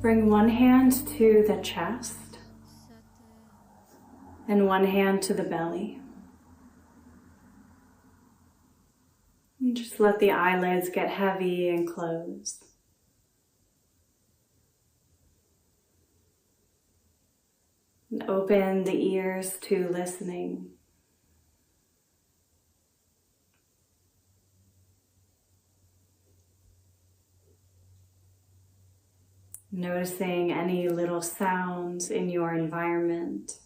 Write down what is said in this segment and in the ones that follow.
Bring one hand to the chest and one hand to the belly. And just let the eyelids get heavy and close. And open the ears to listening. Noticing any little sounds in your environment.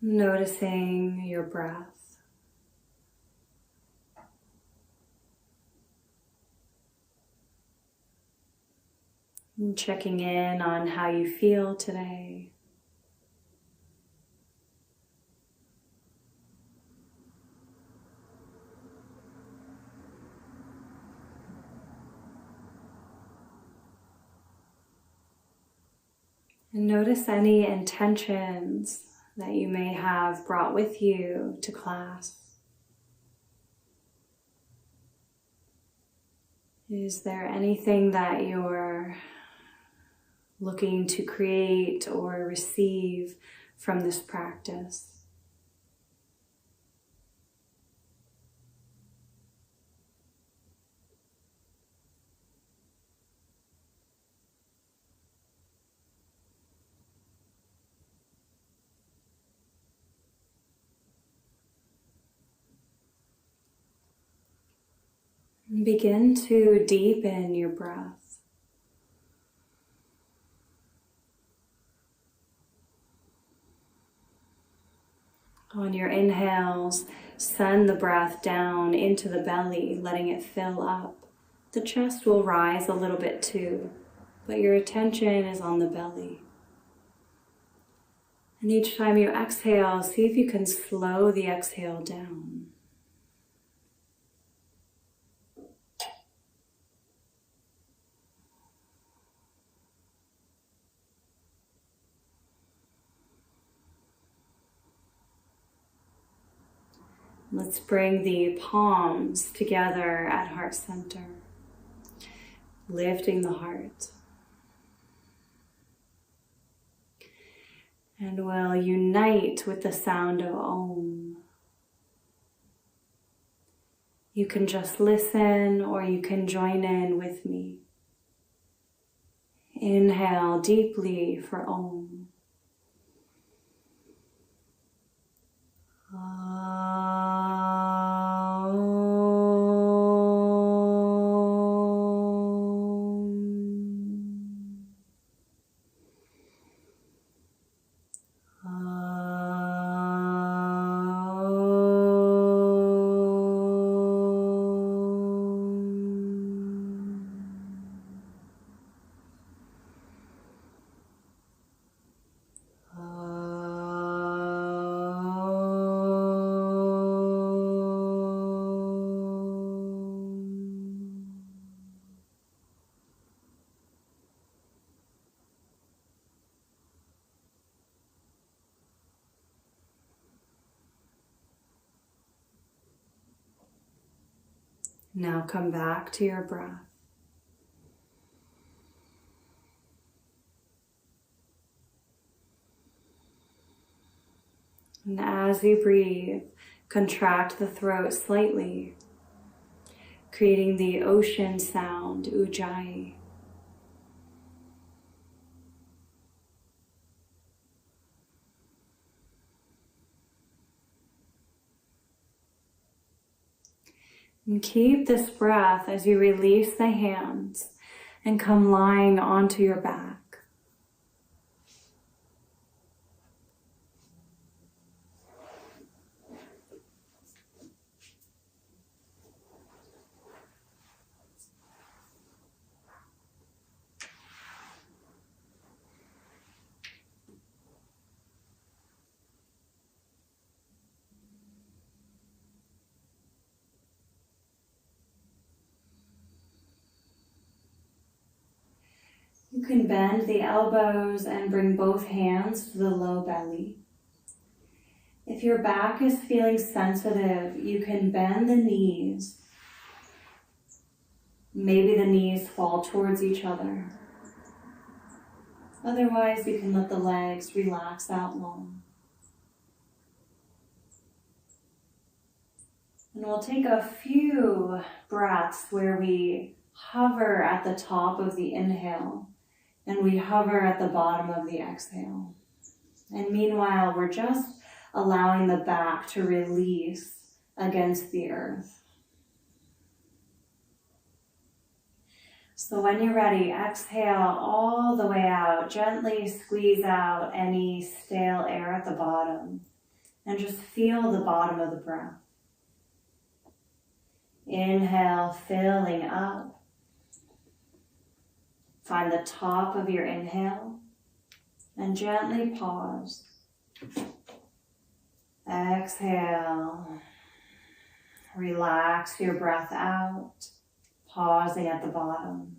Noticing your breath. And checking in on how you feel today. And notice any intentions that you may have brought with you to class. Is there anything that you're looking to create or receive from this practice? And begin to deepen your breath. On your inhales, send the breath down into the belly, letting it fill up. The chest will rise a little bit too, but your attention is on the belly. And each time you exhale, see if you can slow the exhale down. Let's bring the palms together at heart center, lifting the heart. And we'll unite with the sound of Om. You can just listen or you can join in with me. Inhale deeply for Om. Now come back to your breath. And as you breathe, contract the throat slightly, creating the ocean sound, Ujjayi. And keep this breath as you release the hands and come lying onto your back. can bend the elbows and bring both hands to the low belly. If your back is feeling sensitive, you can bend the knees. Maybe the knees fall towards each other. Otherwise, you can let the legs relax out long. And we'll take a few breaths where we hover at the top of the inhale and we hover at the bottom of the exhale. And meanwhile, we're just allowing the back to release against the earth. So when you're ready, exhale all the way out. Gently squeeze out any stale air at the bottom and just feel the bottom of the breath. Inhale, filling up. Find the top of your inhale and gently pause. Exhale. Relax your breath out, pausing at the bottom.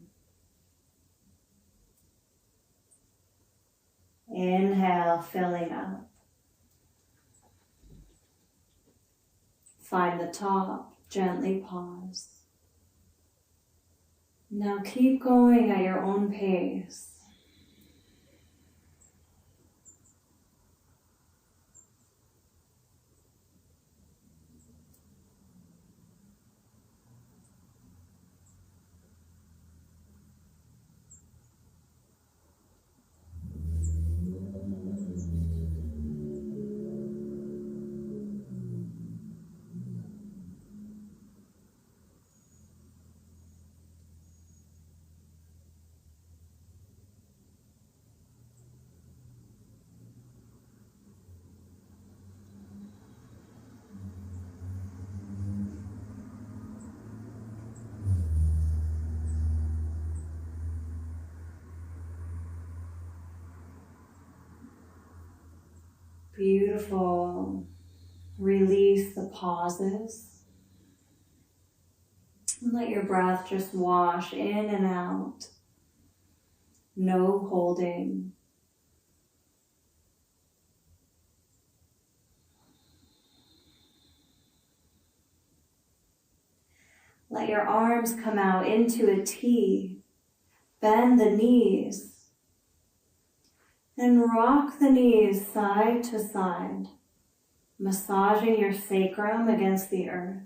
Inhale, filling up. Find the top, gently pause. Now keep going at your own pace. Beautiful. Release the pauses. And let your breath just wash in and out. No holding. Let your arms come out into a T. Bend the knees. And rock the knees side to side, massaging your sacrum against the earth.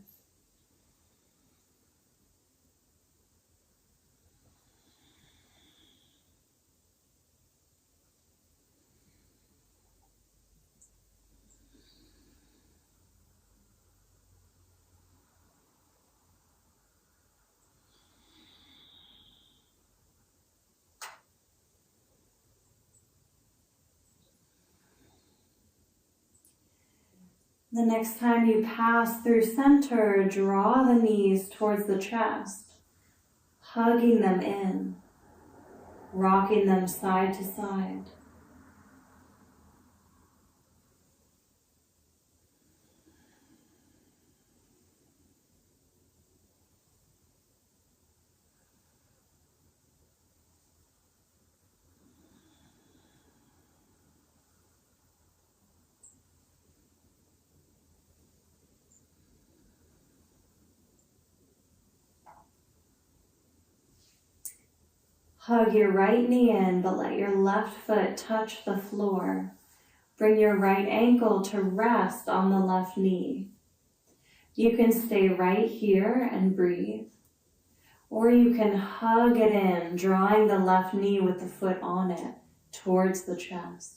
The next time you pass through center, draw the knees towards the chest, hugging them in, rocking them side to side. Hug your right knee in, but let your left foot touch the floor. Bring your right ankle to rest on the left knee. You can stay right here and breathe, or you can hug it in, drawing the left knee with the foot on it towards the chest.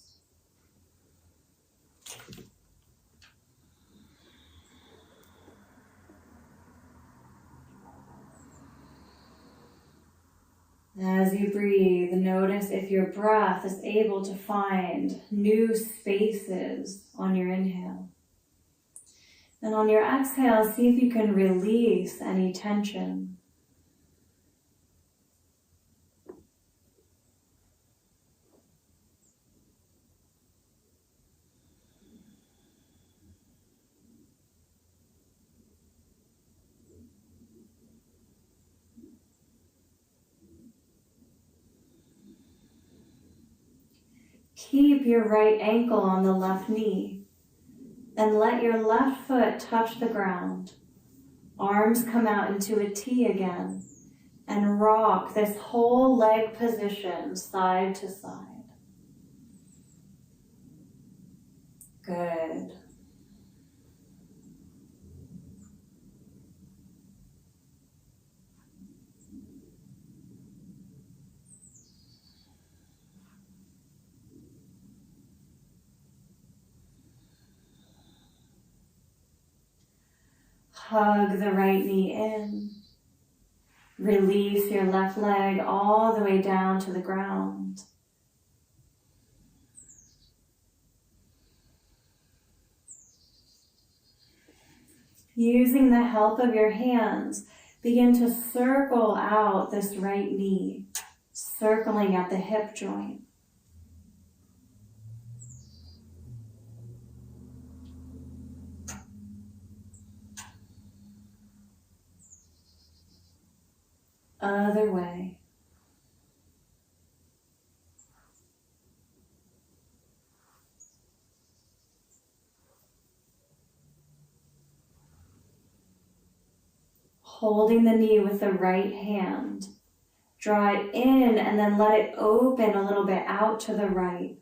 As you breathe, notice if your breath is able to find new spaces on your inhale. And on your exhale, see if you can release any tension. Keep your right ankle on the left knee and let your left foot touch the ground. Arms come out into a T again and rock this whole leg position side to side. Good. Hug the right knee in. Release your left leg all the way down to the ground. Using the help of your hands, begin to circle out this right knee, circling at the hip joint. Other way. Holding the knee with the right hand. Draw it in and then let it open a little bit out to the right.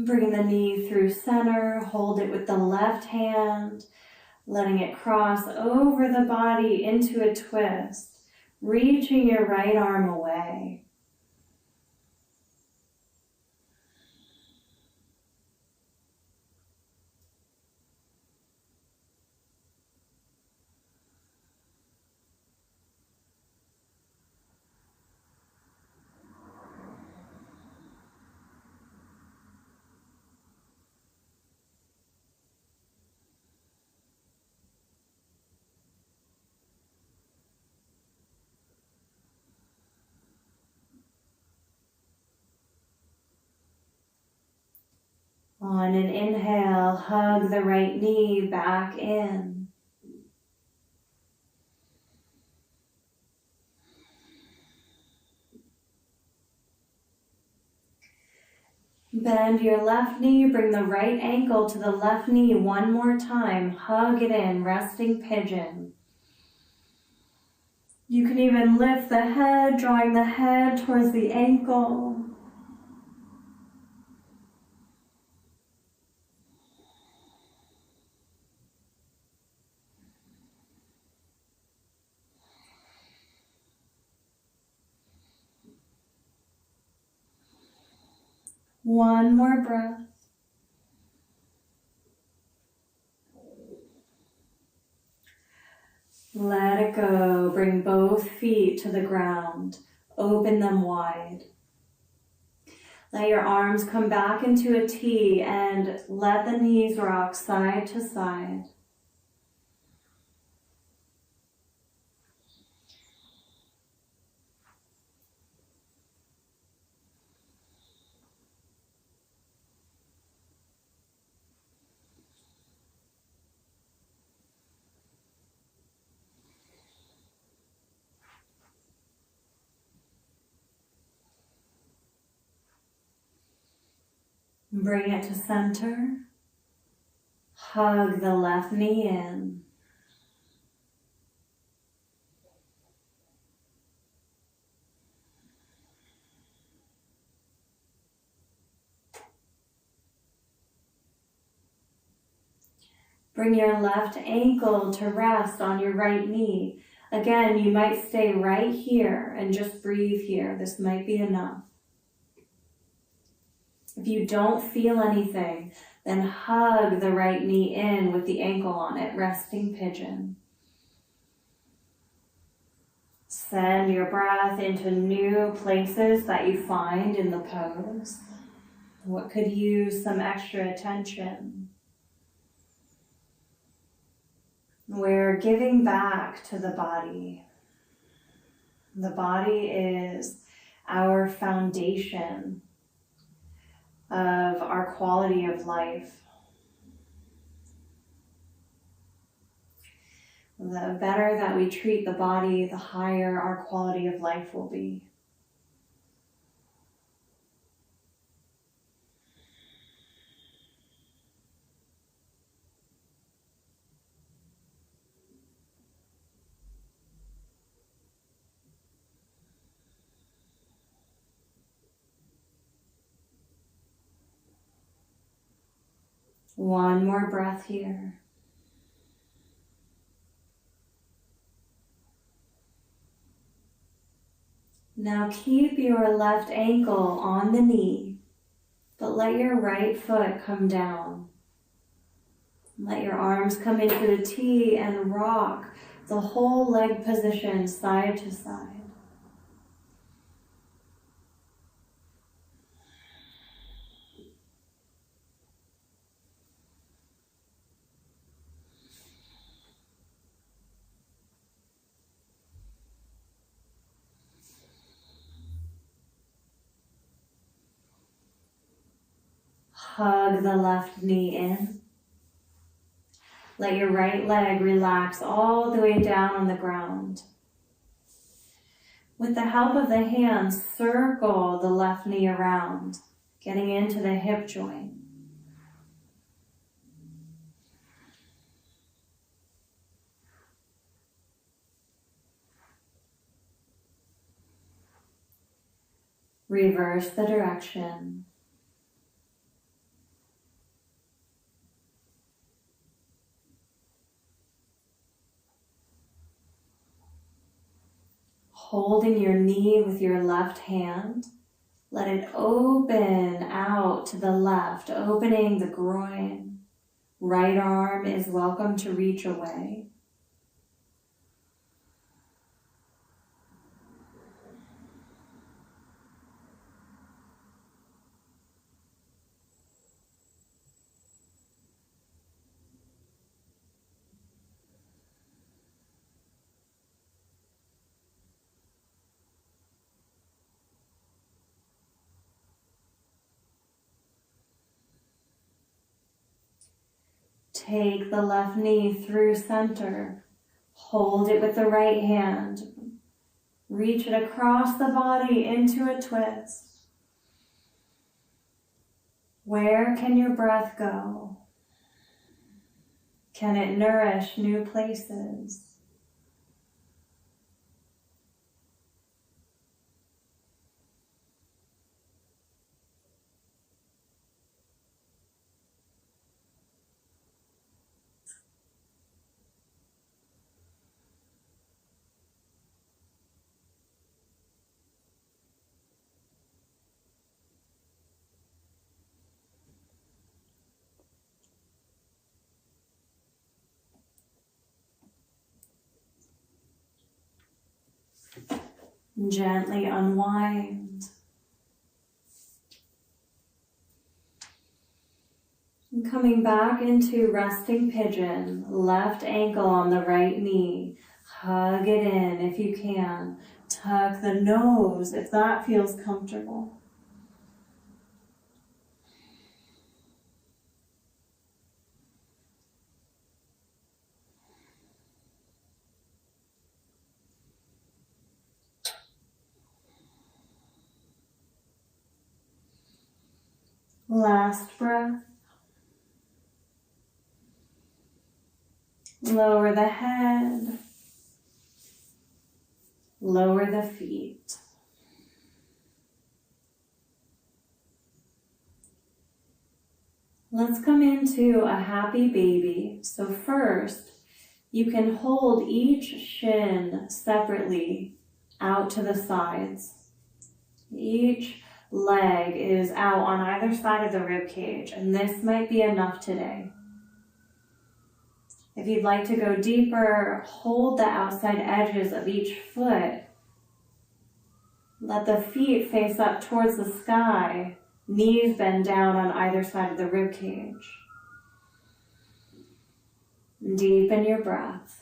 Bring the knee through center, hold it with the left hand, letting it cross over the body into a twist, reaching your right arm away. On an inhale, hug the right knee back in. Bend your left knee, bring the right ankle to the left knee one more time. Hug it in, resting pigeon. You can even lift the head, drawing the head towards the ankle. One more breath. Let it go. Bring both feet to the ground. Open them wide. Let your arms come back into a T and let the knees rock side to side. Bring it to center. Hug the left knee in. Bring your left ankle to rest on your right knee. Again, you might stay right here and just breathe here. This might be enough. If you don't feel anything, then hug the right knee in with the ankle on it, resting pigeon. Send your breath into new places that you find in the pose. What could use some extra attention? We're giving back to the body. The body is our foundation of our quality of life. The better that we treat the body, the higher our quality of life will be. One more breath here. Now keep your left ankle on the knee, but let your right foot come down. Let your arms come into a T and rock the whole leg position side to side. Hug the left knee in. Let your right leg relax all the way down on the ground. With the help of the hands, circle the left knee around, getting into the hip joint. Reverse the direction. Holding your knee with your left hand, let it open out to the left, opening the groin. Right arm is welcome to reach away. Take the left knee through center. Hold it with the right hand. Reach it across the body into a twist. Where can your breath go? Can it nourish new places? Gently unwind. And coming back into resting pigeon, left ankle on the right knee. Hug it in if you can. Tuck the nose if that feels comfortable. Last breath. Lower the head. Lower the feet. Let's come into a happy baby. So first, you can hold each shin separately out to the sides. Each leg is out on either side of the rib cage, and this might be enough today. If you'd like to go deeper, hold the outside edges of each foot. Let the feet face up towards the sky, Knees bend down on either side of the rib cage. Deepen your breath.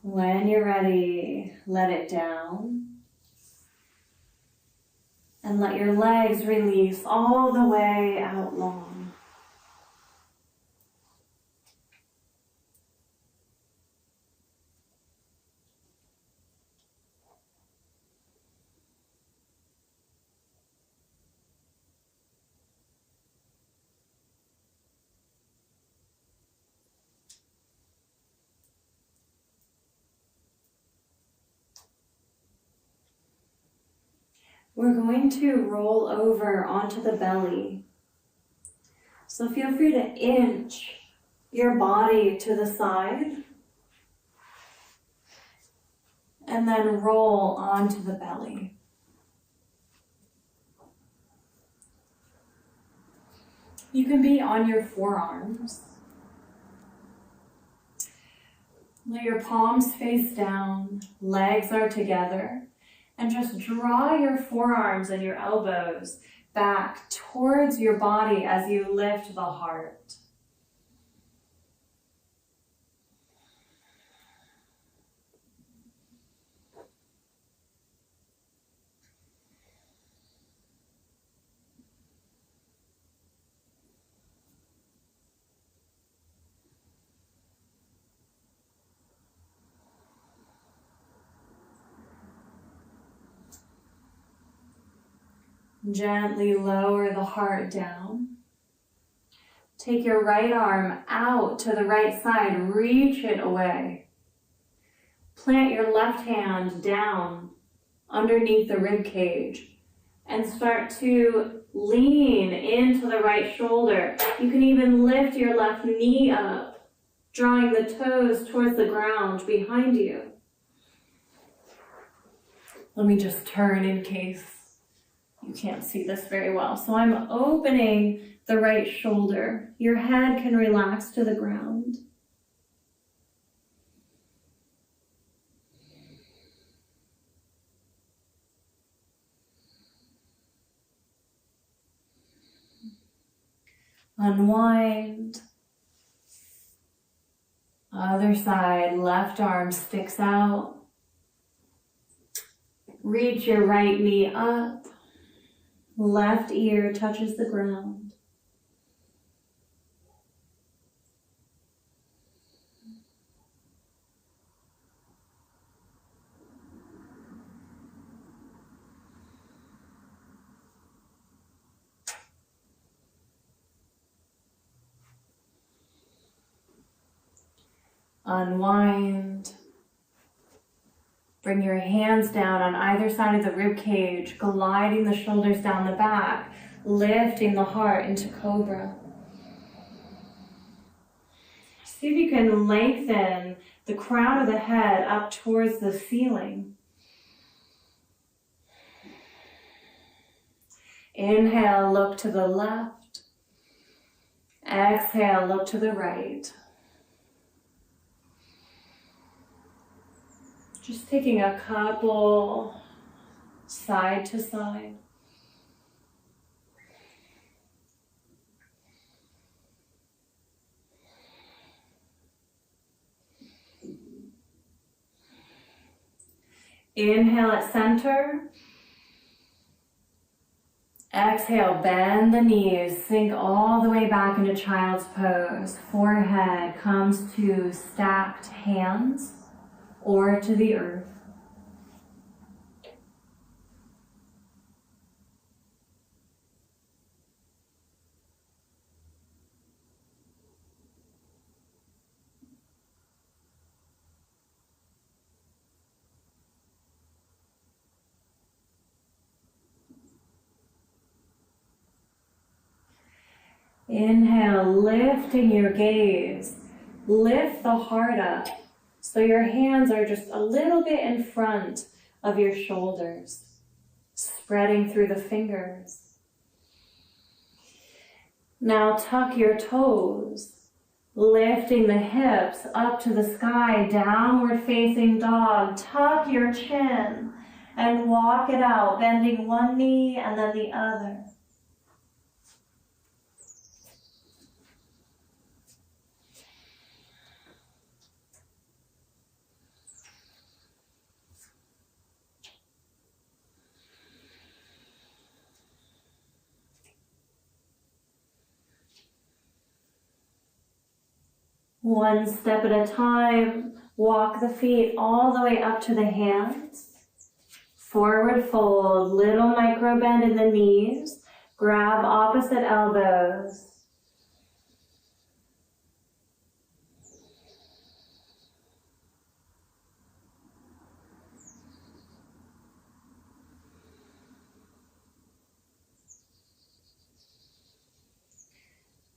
When you're ready, let it down. And let your legs release all the way out long. We're going to roll over onto the belly. So feel free to inch your body to the side and then roll onto the belly. You can be on your forearms. Let your palms face down, legs are together. And just draw your forearms and your elbows back towards your body as you lift the heart. Gently lower the heart down. Take your right arm out to the right side, reach it away. Plant your left hand down underneath the rib cage and start to lean into the right shoulder. You can even lift your left knee up, drawing the toes towards the ground behind you. Let me just turn in case you can't see this very well. So I'm opening the right shoulder. Your head can relax to the ground. Unwind. Other side, left arm sticks out. Reach your right knee up. Left ear touches the ground. Unwind. Bring your hands down on either side of the rib cage, gliding the shoulders down the back, lifting the heart into cobra. See if you can lengthen the crown of the head up towards the ceiling. Inhale, look to the left. Exhale, look to the right. Just taking a couple side to side. Inhale at center. Exhale, bend the knees, sink all the way back into child's pose. Forehead comes to stacked hands or to the earth. Inhale, lifting your gaze. Lift the heart up so your hands are just a little bit in front of your shoulders, spreading through the fingers. Now tuck your toes, lifting the hips up to the sky, downward facing dog. Tuck your chin and walk it out, bending one knee and then the other. One step at a time, walk the feet all the way up to the hands. Forward fold, little micro bend in the knees. Grab opposite elbows.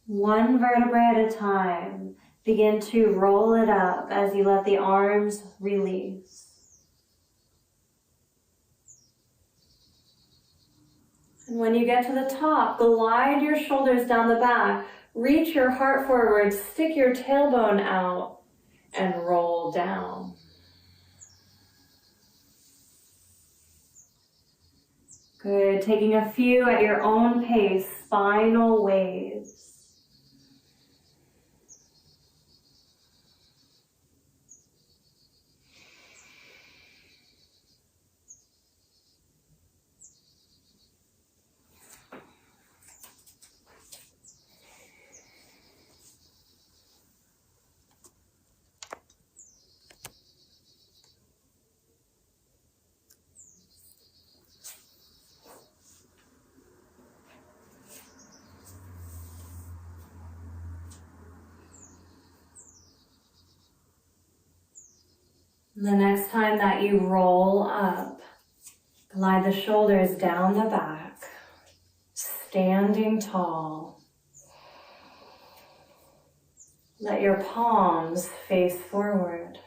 One vertebrae at a time. Begin to roll it up as you let the arms release. And when you get to the top, glide your shoulders down the back, reach your heart forward, stick your tailbone out, and roll down. Good, taking a few at your own pace, spinal waves. The next time that you roll up, glide the shoulders down the back, standing tall. Let your palms face forward.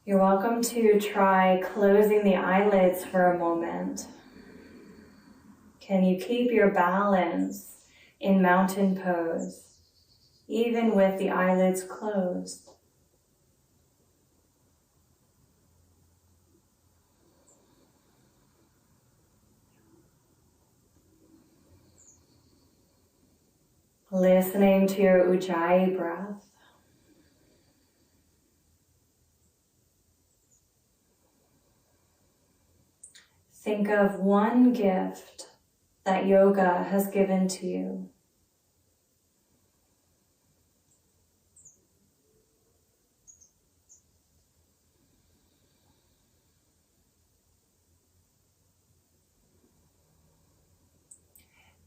You're welcome to try closing the eyelids for a moment. Can you keep your balance in mountain pose, even with the eyelids closed? Listening to your Ujjayi breath. Think of one gift that yoga has given to you.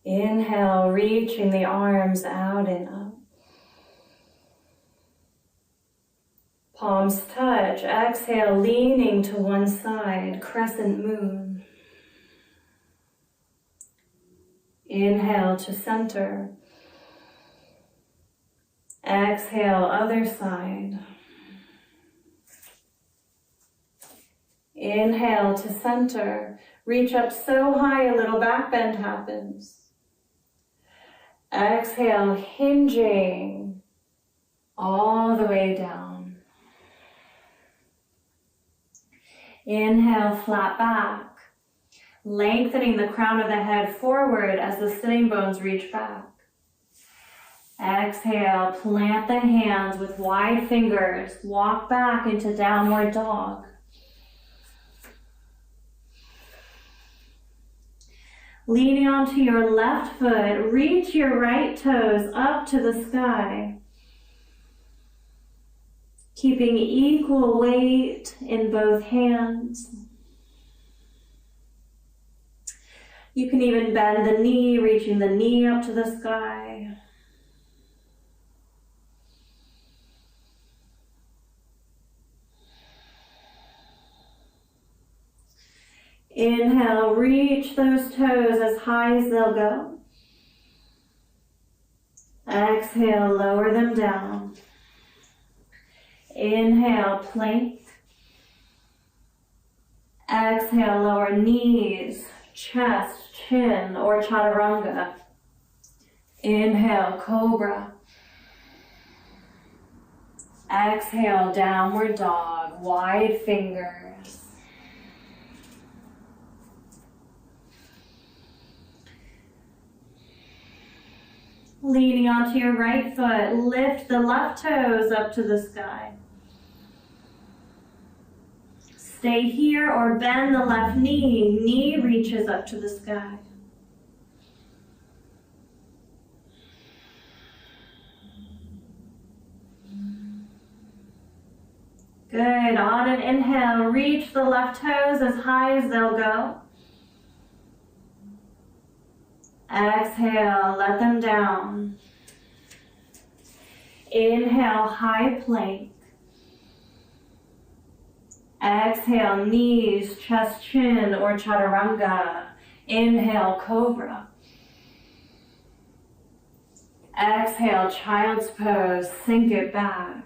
Inhale, reaching the arms out and up. Palms touch. Exhale, leaning to one side, crescent moon. Inhale to center. Exhale, other side. Inhale to center. Reach up so high a little back bend happens. Exhale, hinging all the way down. Inhale, flat back, lengthening the crown of the head forward as the sitting bones reach back. Exhale, plant the hands with wide fingers, walk back into downward dog. Leaning onto your left foot, reach your right toes up to the sky. Keeping equal weight in both hands. You can even bend the knee, reaching the knee up to the sky. Inhale, reach those toes as high as they'll go. Exhale, lower them down. Inhale, plank. Exhale, lower knees, chest, chin, or chaturanga. Inhale, cobra. Exhale, downward dog, wide fingers. Leaning onto your right foot, lift the left toes up to the sky. Stay here or bend the left knee. Knee reaches up to the sky. Good. On an inhale, reach the left toes as high as they'll go. Exhale, let them down. Inhale, high plank. Exhale, knees, chest, chin, or chaturanga. Inhale, cobra. Exhale, child's pose, sink it back.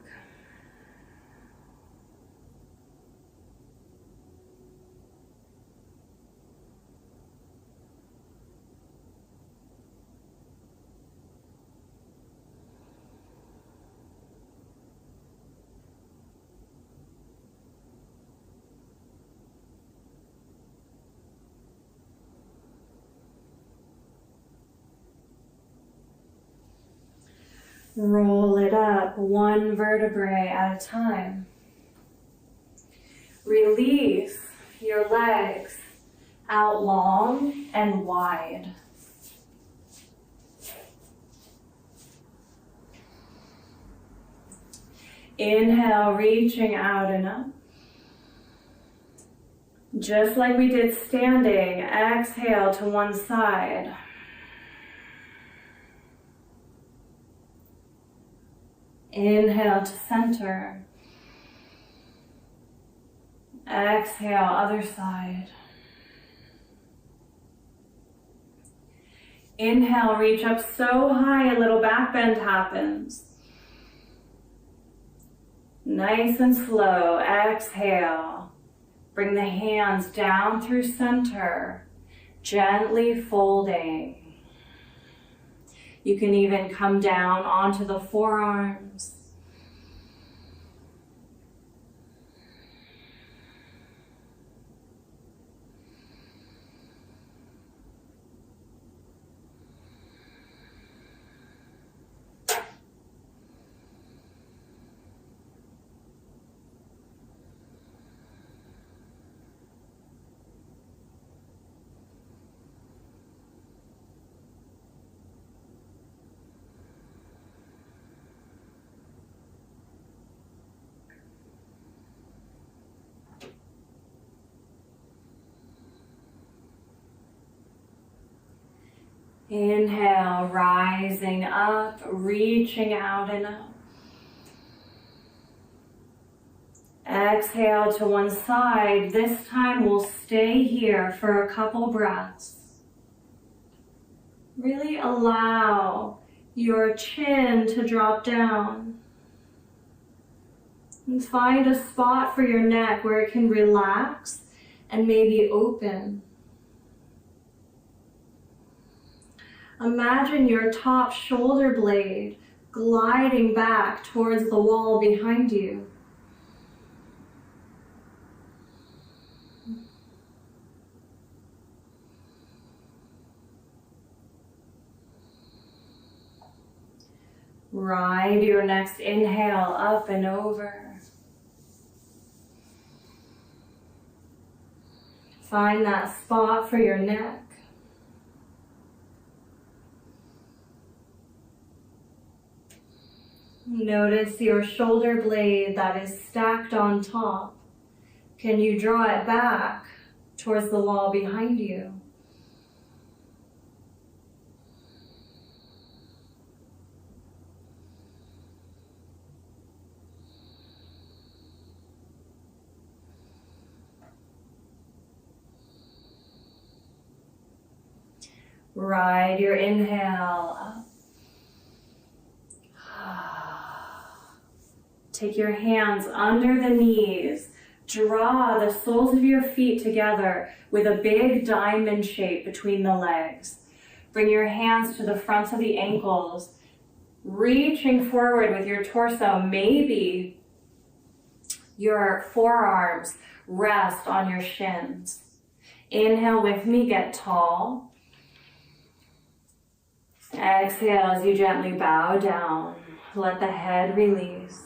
Roll it up one vertebrae at a time. Release your legs out long and wide. Inhale, reaching out and up. Just like we did standing, exhale to one side. Inhale to center. Exhale, other side. Inhale, reach up so high a little back bend happens. Nice and slow. Exhale. Bring the hands down through center, gently folding. You can even come down onto the forearms. Inhale, rising up, reaching out and up. Exhale to one side. This time we'll stay here for a couple breaths. Really allow your chin to drop down. And find a spot for your neck where it can relax and maybe open. Imagine your top shoulder blade gliding back towards the wall behind you. Ride your next inhale up and over. Find that spot for your neck. Notice your shoulder blade that is stacked on top. Can you draw it back towards the wall behind you? Ride your inhale up. Take your hands under the knees. Draw the soles of your feet together with a big diamond shape between the legs. Bring your hands to the fronts of the ankles, reaching forward with your torso. Maybe your forearms rest on your shins. Inhale with me, get tall. Exhale as you gently bow down. Let the head release.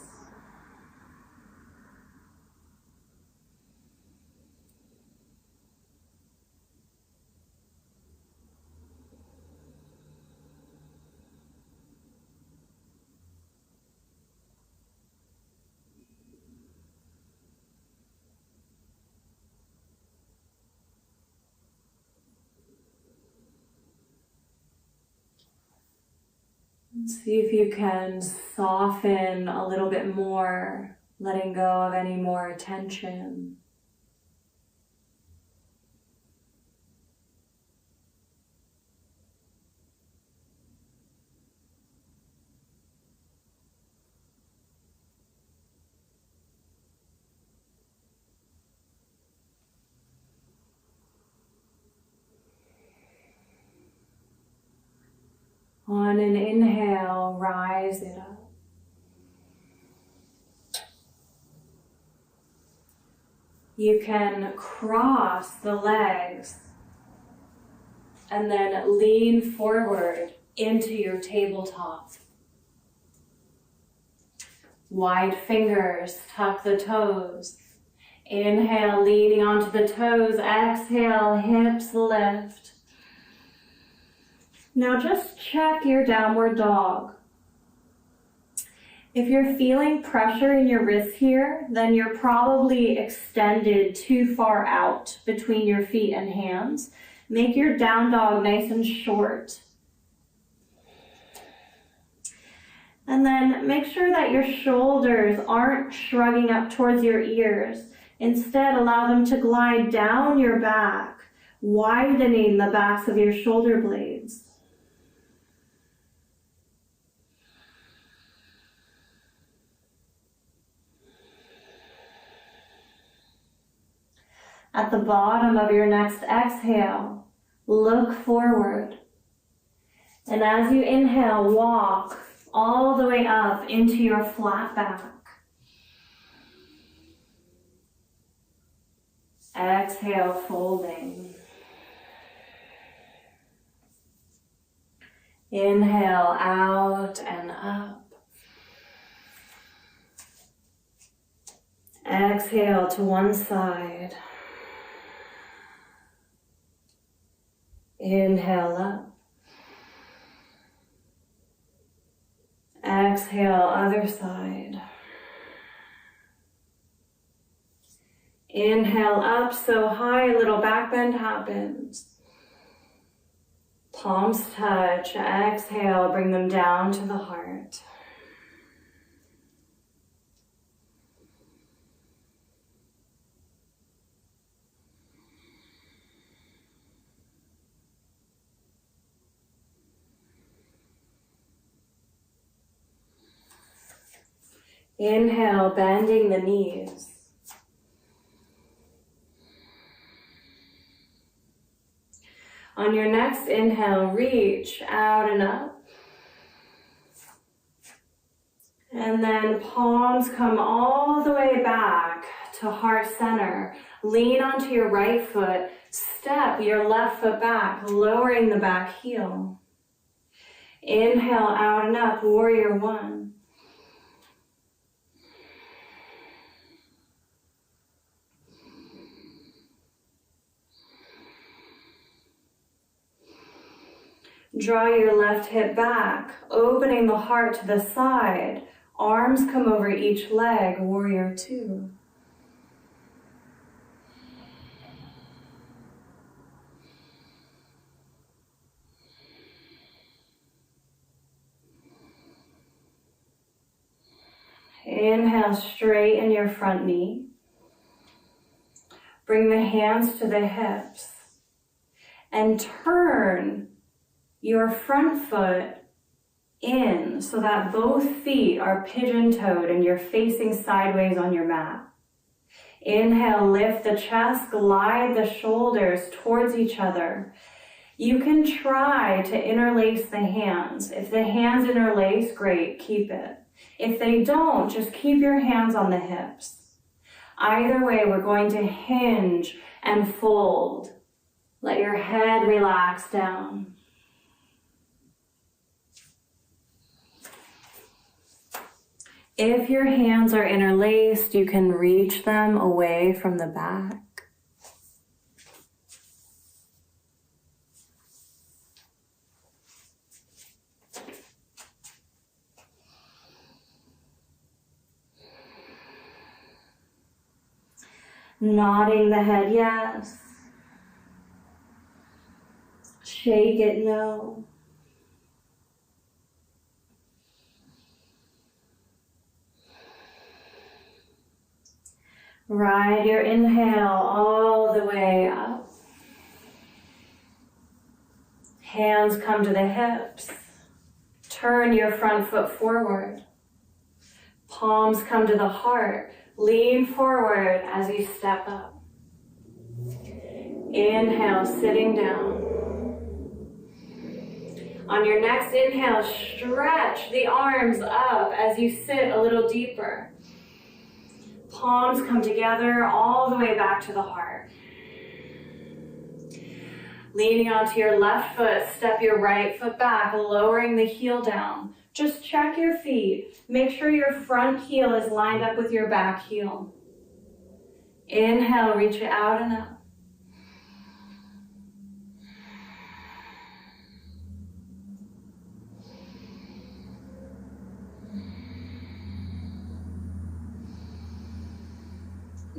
See if you can soften a little bit more, letting go of any more tension. On an inhale, rise it up. You can cross the legs and then lean forward into your tabletop. Wide fingers, tuck the toes. Inhale, leaning onto the toes. Exhale, hips lift. Now just check your downward dog. If you're feeling pressure in your wrists here, then you're probably extended too far out between your feet and hands. Make your down dog nice and short. And then make sure that your shoulders aren't shrugging up towards your ears. Instead, allow them to glide down your back, widening the backs of your shoulder blades. At the bottom of your next exhale, look forward. And as you inhale, walk all the way up into your flat back. Exhale, folding. Inhale, out and up. Exhale to one side. Inhale up. Exhale, other side. Inhale up so high, a little back bend happens. Palms touch. Exhale, bring them down to the heart. Inhale, bending the knees. On your next inhale, reach out and up. And then palms come all the way back to heart center. Lean onto your right foot. Step your left foot back, lowering the back heel. Inhale, out and up, warrior one. Draw your left hip back, opening the heart to the side. Arms come over each leg, warrior two. Inhale, straighten your front knee. Bring the hands to the hips and turn your front foot in so that both feet are pigeon-toed and you're facing sideways on your mat. Inhale, lift the chest, glide the shoulders towards each other. You can try to interlace the hands. If the hands interlace, great, keep it. If they don't, just keep your hands on the hips. Either way, we're going to hinge and fold. Let your head relax down. If your hands are interlaced, you can reach them away from the back. Nodding the head, yes. Shake it, no. Ride your inhale all the way up. Hands come to the hips. Turn your front foot forward. Palms come to the heart. Lean forward as you step up. Inhale, sitting down. On your next inhale, stretch the arms up as you sit a little deeper. Palms come together all the way back to the heart. Leaning onto your left foot, step your right foot back, lowering the heel down. Just check your feet. Make sure your front heel is lined up with your back heel. Inhale, reach it out and up.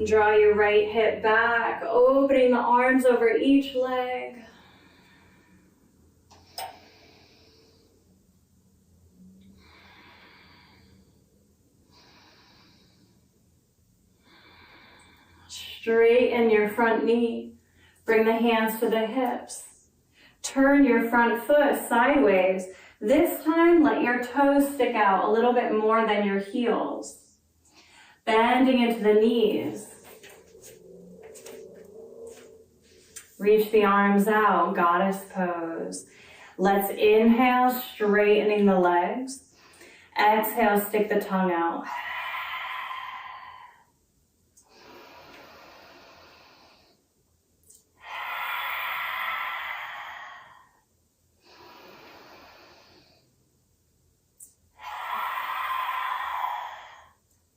Draw your right hip back, opening the arms over each leg. Straighten your front knee. Bring the hands to the hips. Turn your front foot sideways. This time, let your toes stick out a little bit more than your heels. Bending into the knees. Reach the arms out, goddess pose. Let's inhale, straightening the legs. Exhale, stick the tongue out.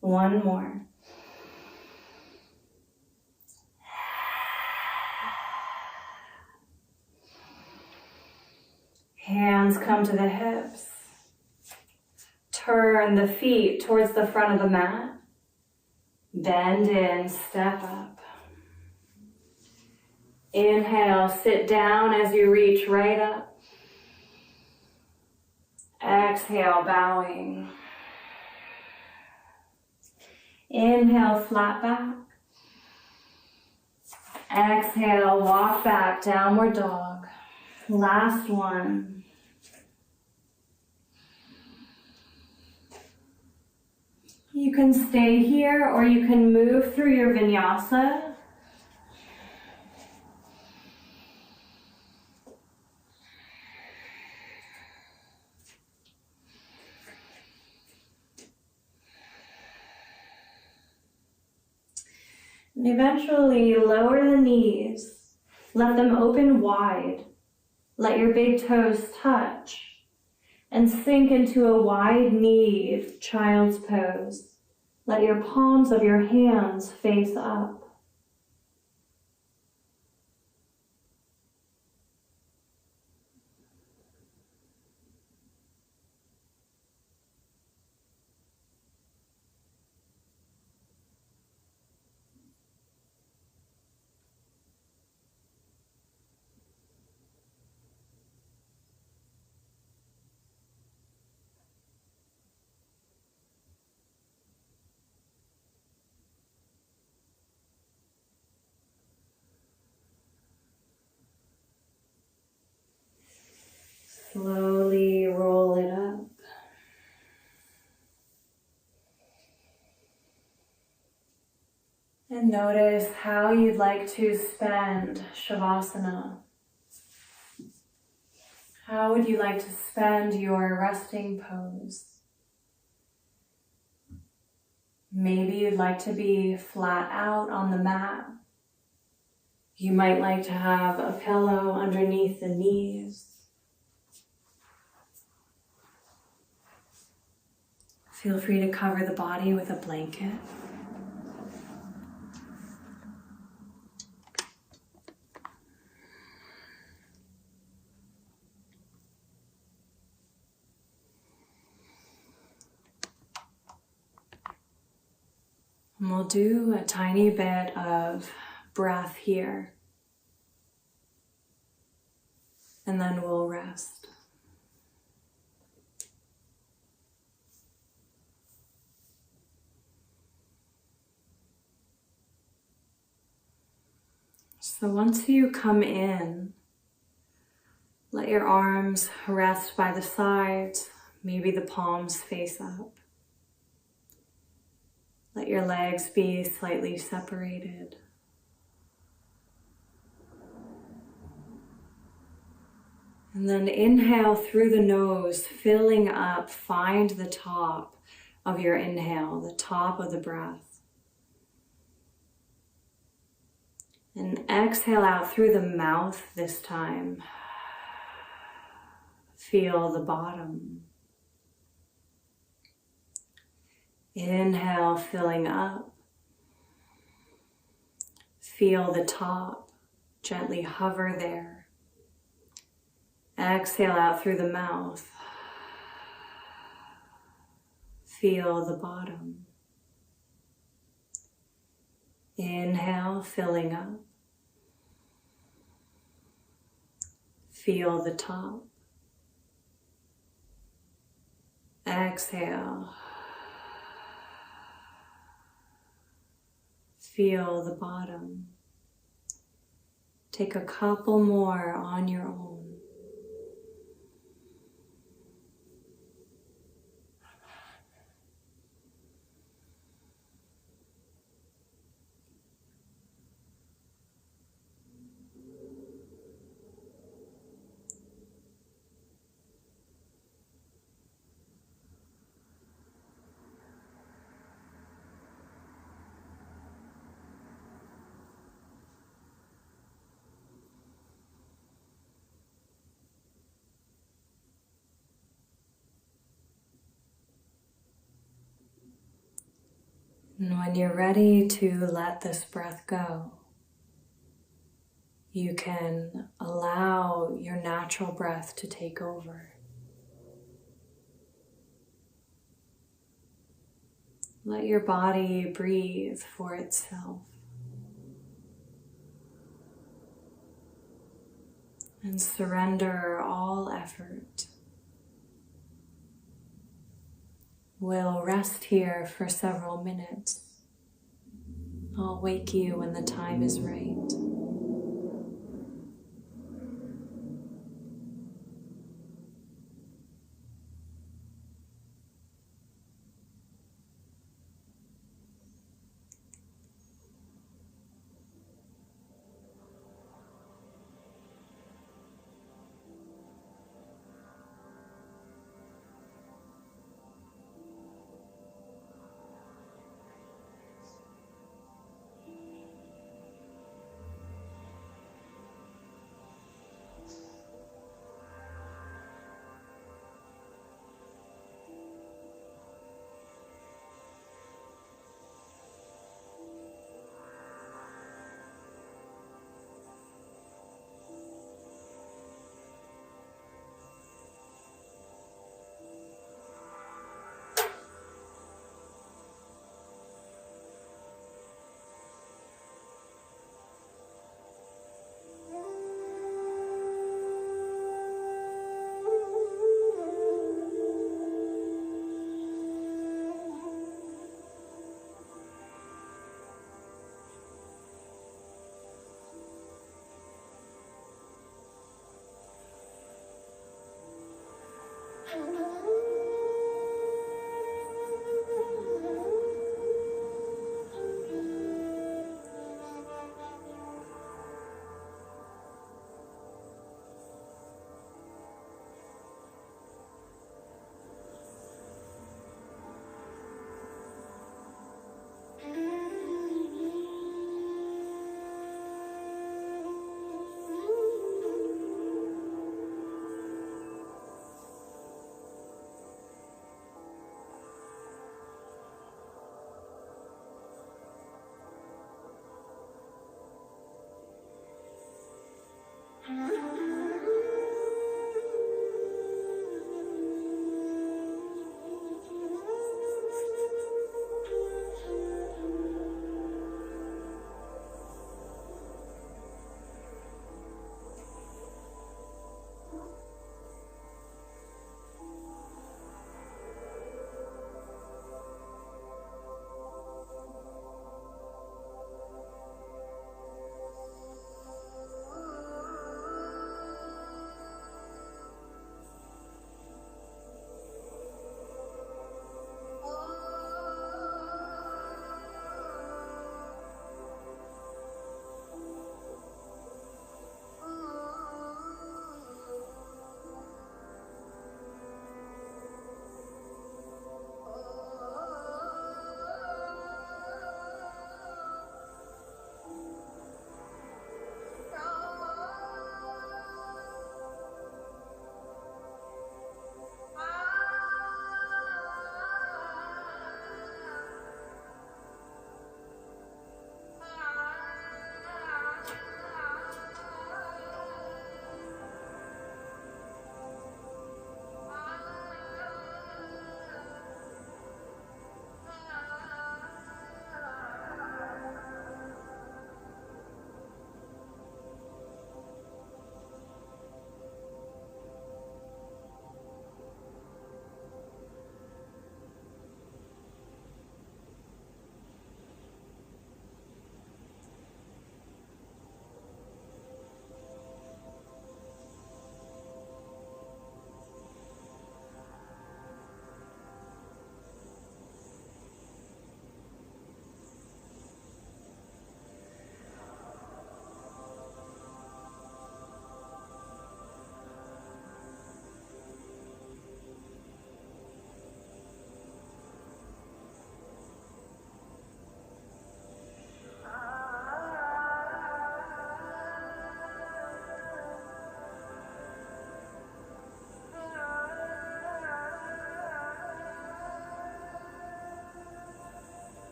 One more. Hands come to the hips. Turn the feet towards the front of the mat. Bend in, step up. Inhale, sit down as you reach right up. Exhale, bowing. Inhale, flat back. Exhale, walk back, downward dog. Last one. You can stay here or you can move through your vinyasa. And eventually lower the knees. Let them open wide. Let your big toes touch. And sink into a wide-kneed child's pose. Let your palms of your hands face up. Slowly roll it up. And notice how you'd like to spend Shavasana. How would you like to spend your resting pose? Maybe you'd like to be flat out on the mat. You might like to have a pillow underneath the knees. Feel free to cover the body with a blanket. And we'll do a tiny bit of breath here. And then we'll rest. So once you come in, let your arms rest by the sides, maybe the palms face up. Let your legs be slightly separated. And then inhale through the nose, filling up, find the top of your inhale, the top of the breath. And exhale out through the mouth this time. Feel the bottom. Inhale, filling up. Feel the top. Gently hover there. Exhale out through the mouth. Feel the bottom. Inhale, filling up. Feel the top. Exhale. Feel the bottom. Take a couple more on your own. And when you're ready to let this breath go, you can allow your natural breath to take over. Let your body breathe for itself. And surrender all effort. We'll rest here for several minutes. I'll wake you when the time is right.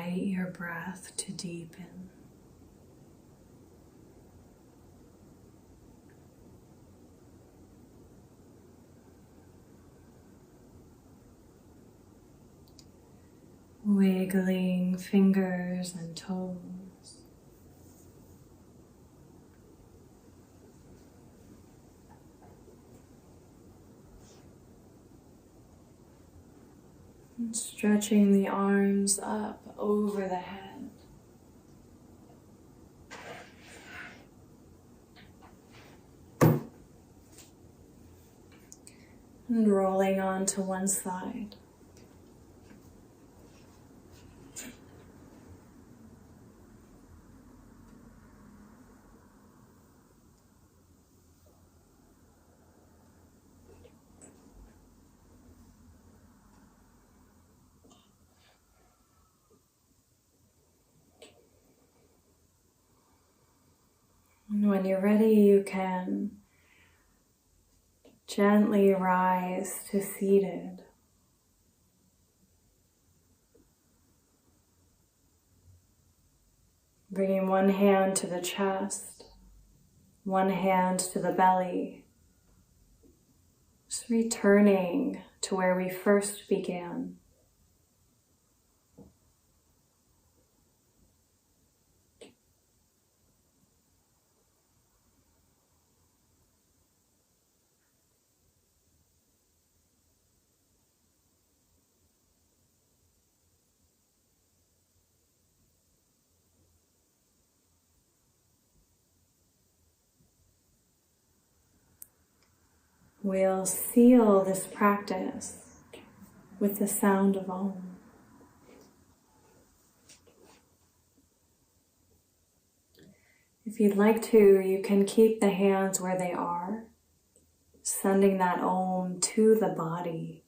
invite your breath to deepen. Wiggling fingers and toes. And stretching the arms up over the head. And rolling onto one side. And when you're ready, you can gently rise to seated. Bringing one hand to the chest, one hand to the belly. Just returning to where we first began. We'll seal this practice with the sound of Om. If you'd like to, you can keep the hands where they are, sending that Om to the body.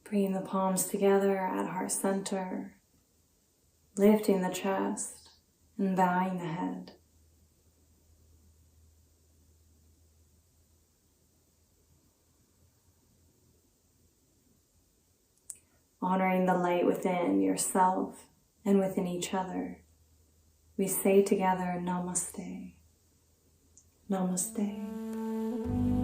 Bringing the palms together at heart center, lifting the chest and bowing the head. Honoring the light within yourself and within each other, we say together, Namaste. Namaste.